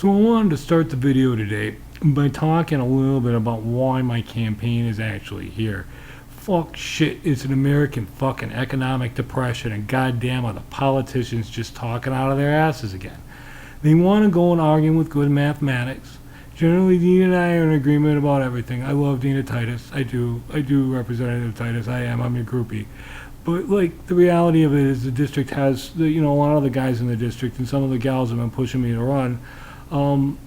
So I wanted to start the video today by talking a little bit about why my campaign is actually here. Fuck shit, it's an American fucking economic depression, and goddamn are the politicians just talking out of their asses again. They want to go and argue with good mathematics. Generally, Dean and I are in agreement about everything. I love Dina Titus. I do, Representative Titus. I'm your groupie. But like the reality of it is, the district has a lot of the guys in the district and some of the gals have been pushing me to run. And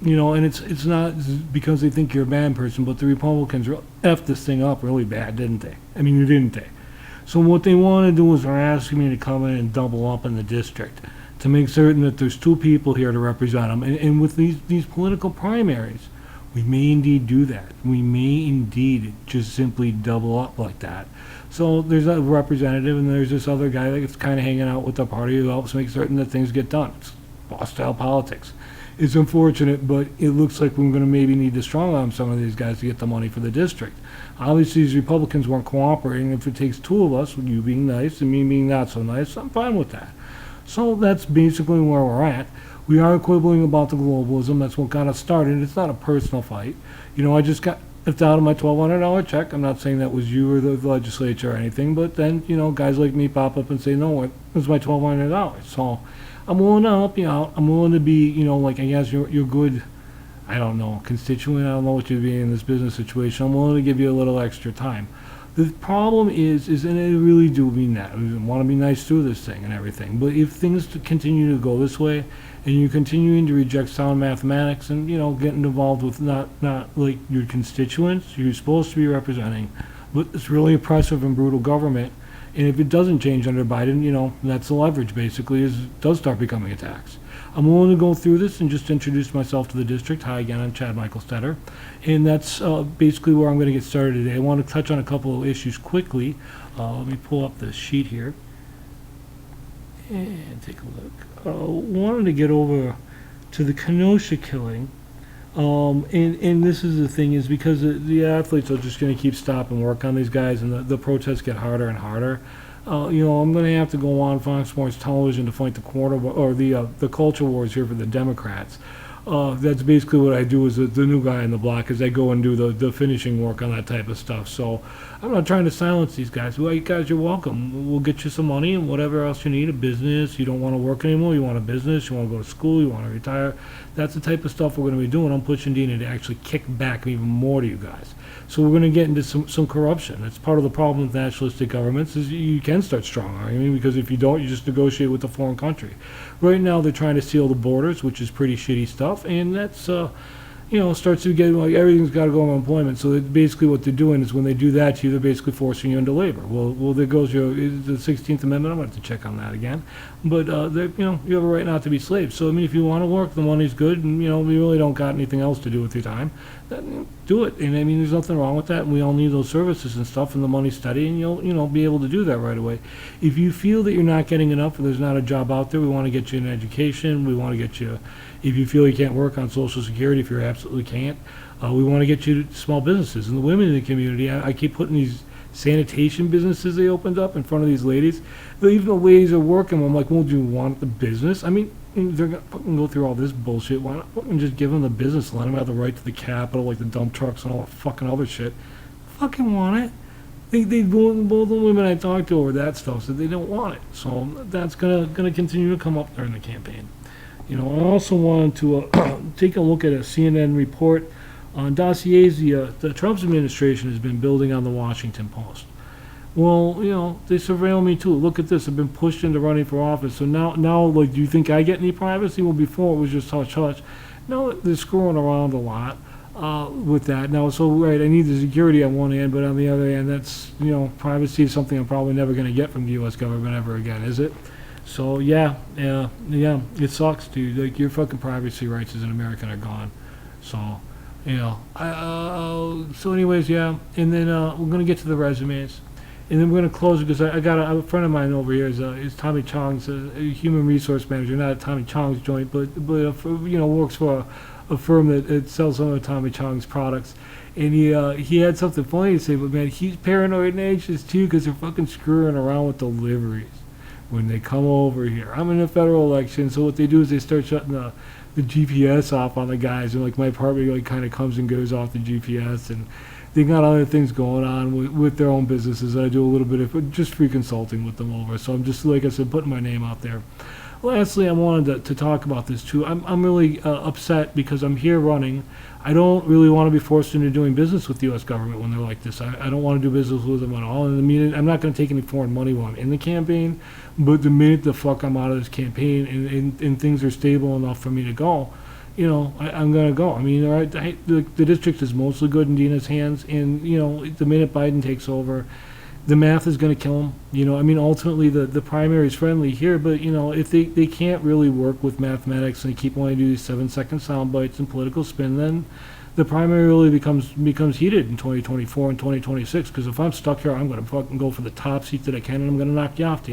it's not because they think you're a bad person, but the Republicans effed this thing up really bad, didn't they? Didn't they? So what they want to do is they're asking me to come in and double up in the district to make certain that there's two people here to represent them. And with these political primaries, we may indeed do that. We may indeed just simply double up like that. So there's a representative, and there's this other guy that's kind of hanging out with the party who helps make certain that things get done. It's boss-style politics. It's unfortunate, but it looks like we're going to maybe need to strong arm some of these guys to get the money for the district. Obviously, these Republicans weren't cooperating. If it takes two of us, you being nice and me being not so nice, I'm fine with that. So that's basically where we're at. We are quibbling about the globalism. That's what got us started. It's not a personal fight. I just got left out of my $1,200 check. I'm not saying that was you or the legislature or anything, but then, guys like me pop up and say, no, it's my $1,200. So I'm willing to help you out. I'm willing to be, I guess you're good, I don't know, constituent. I don't know what you'd be in this business situation. I'm willing to give you a little extra time. The problem is, and I really do mean that. I want to be nice through this thing and everything. But if things continue to go this way, and you're continuing to reject sound mathematics and, getting involved with not like your constituents you're supposed to be representing, but it's really oppressive and brutal government. And if it doesn't change under Biden, that's the leverage basically, it does start becoming a tax. I'm willing to go through this and just introduce myself to the district. Hi again, I'm Chad Michael Stetter. And that's basically where I'm going to get started today. I want to touch on a couple of issues quickly. Let me pull up the sheet here and take a look. Wanted to get over to the Kenosha killing. And this is the thing, is because the athletes are just going to keep stopping work on these guys, and the protests get harder and harder. I'm going to have to go on Fox Sports Television to fight the culture wars here for the Democrats. That's basically what I do as the new guy on the block, is I go and do the finishing work on that type of stuff. So I'm not trying to silence these guys. Well, you guys, you're welcome. We'll get you some money and whatever else you need, a business. You don't want to work anymore, you want a business, you want to go to school, you want to retire. That's the type of stuff we're going to be doing. I'm pushing Dina to actually kick back even more to you guys. So we're going to get into some corruption. That's part of the problem with nationalistic governments, is you can start strong arguing, because if you don't, you just negotiate with a foreign country. Right now they're trying to seal the borders, which is pretty shitty stuff, and that's starts to get like everything's got to go on employment. So basically what they're doing is, when they do that to you, they're basically forcing you into labor. Well, there goes the 16th Amendment. I'm going to have to check on that again. But you have a right not to be slaves. So if you want to work, the money's good, and we really don't got anything else to do with your time, then do it. And there's nothing wrong with that. And we all need those services and stuff, and the money's steady, and you'll be able to do that right away. If you feel that you're not getting enough, or there's not a job out there, we want to get you an education. We want to get you. If you feel you can't work on Social Security, if you absolutely can't, we want to get you to small businesses. And the women in the community, I keep putting these sanitation businesses they opened up in front of these ladies. Even the ladies are working. I'm like, well, do you want the business? They're going to fucking go through all this bullshit. Why not fucking just give them the business, let them have the right to the capital, like the dump trucks and all that fucking other shit? Fucking want it. Both the women I talked to over that stuff said they don't want it. So that's gonna continue to come up during the campaign. I also wanted to take a look at a CNN report on dossiers the Trump administration has been building on the Washington Post. Well, they surveil me too. Look at this. I've been pushed into running for office. So now, like, do you think I get any privacy? Well, before it was just hush. No, they're screwing around a lot with that. Now, so, right, I need the security on one hand, but on the other hand, that's, privacy is something I'm probably never going to get from the U.S. government ever again, is it? So yeah, it sucks, dude. Like, your fucking privacy rights as an American are gone. So, so anyways, yeah. And then we're gonna get to the resumes, and then we're gonna close it, because I got a friend of mine over here is Tommy Chong's a human resource manager, not at Tommy Chong's joint, but works for a firm that sells some of Tommy Chong's products. And he had something funny to say, but man, he's paranoid and anxious too, because they're fucking screwing around with deliveries. when they come over here. I'm in a federal election, so what they do is they start shutting the GPS off on the guys, and like my apartment like kind of comes and goes off the GPS, and they got other things going on with their own businesses. I do a little bit of just free consulting with them over. So I'm just, like I said, putting my name out there. Lastly, I wanted to talk about this too. I'm really upset because I'm here running. I don't really want to be forced into doing business with the U.S. government when they're like this. I don't want to do business with them at all. And the minute, I'm not going to take any foreign money while I'm in the campaign, but the minute the fuck I'm out of this campaign and things are stable enough for me to go, I'm going to go. I mean, all right, the district is mostly good in Dina's hands, and, the minute Biden takes over, the math is going to kill him. I mean, ultimately, the primary is friendly here, but, if they can't really work with mathematics and they keep wanting to do these 7-second sound bites and political spin, then the primary really becomes heated in 2024 and 2026, because if I'm stuck here, I'm going to fucking go for the top seat that I can, and I'm going to knock you off,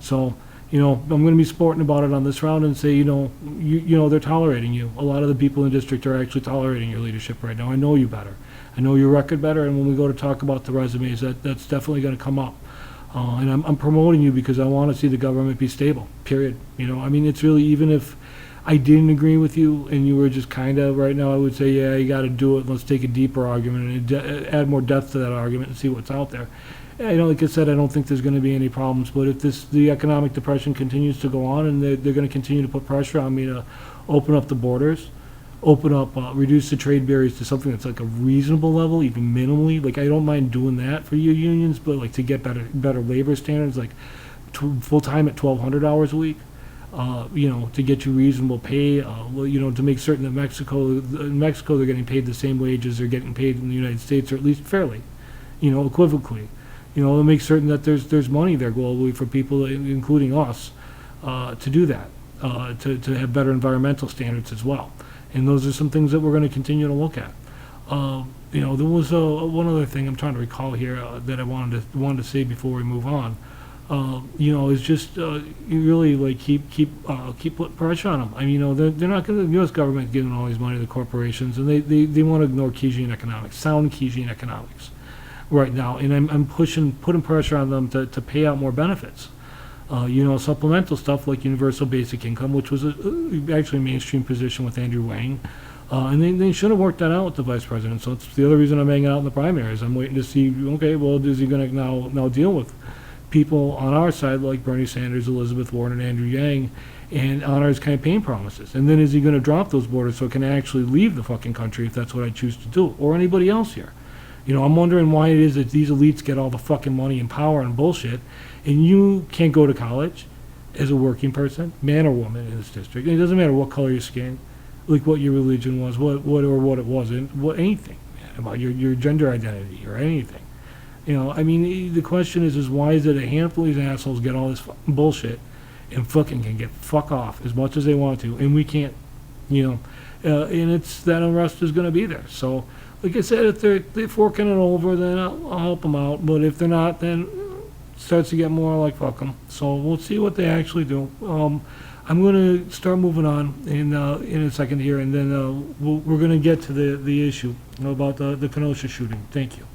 So, I'm going to be sporting about it on this round and say, they're tolerating you. A lot of the people in the district are actually tolerating your leadership right now. I know you better. I know your record better, and when we go to talk about the resumes, that's definitely going to come up. And I'm promoting you because I want to see the government be stable, period. I mean, it's really, even if I didn't agree with you and you were just kind of, right now I would say, yeah, you got to do it. Let's take a deeper argument and add more depth to that argument and see what's out there. Like I said, I don't think there's going to be any problems, but if the economic depression continues to go on and they're going to continue to put pressure on me to open up the borders, reduce the trade barriers to something that's like a reasonable level, even minimally. Like, I don't mind doing that for your unions, but like to get better labor standards, like full time at 1,200 hours a week, to get you reasonable pay, to make certain that in Mexico they're getting paid the same wages they're getting paid in the United States, or at least fairly, equivocally. To make certain that there's money there globally for people, including us, to do that, to have better environmental standards as well. And those are some things that we're going to continue to look at. There was one other thing I'm trying to recall here that I wanted to say before we move on. Is just you really like keep putting pressure on them. I mean, they're not going to. The U.S. government giving all these money to the corporations, and they want to ignore Keynesian economics, sound Keynesian economics, right now. And I'm putting pressure on them to pay out more benefits. Supplemental stuff like universal basic income, which was actually a mainstream position with Andrew Yang. And they should have worked that out with the vice president. So it's the other reason I'm hanging out in the primaries. I'm waiting to see, okay, well, is he going to now deal with people on our side like Bernie Sanders, Elizabeth Warren, and Andrew Yang, and honor his campaign promises? And then is he going to drop those borders so it can actually leave the fucking country if that's what I choose to do, or anybody else here? I'm wondering why it is that these elites get all the fucking money and power and bullshit, and you can't go to college as a working person, man or woman in this district. And it doesn't matter what color your skin, like what your religion was, what it wasn't, anything, man, about your gender identity or anything. The question is why is it a handful of these assholes get all this fucking bullshit and fucking can get fuck off as much as they want to, and we can't, and it's that unrest is going to be there. So, like I said, if they're forking it over, then I'll help them out. But if they're not, then it starts to get more like fuck them. So we'll see what they actually do. I'm going to start moving on in a second here, and then we're going to get to the issue about the Kenosha shooting. Thank you.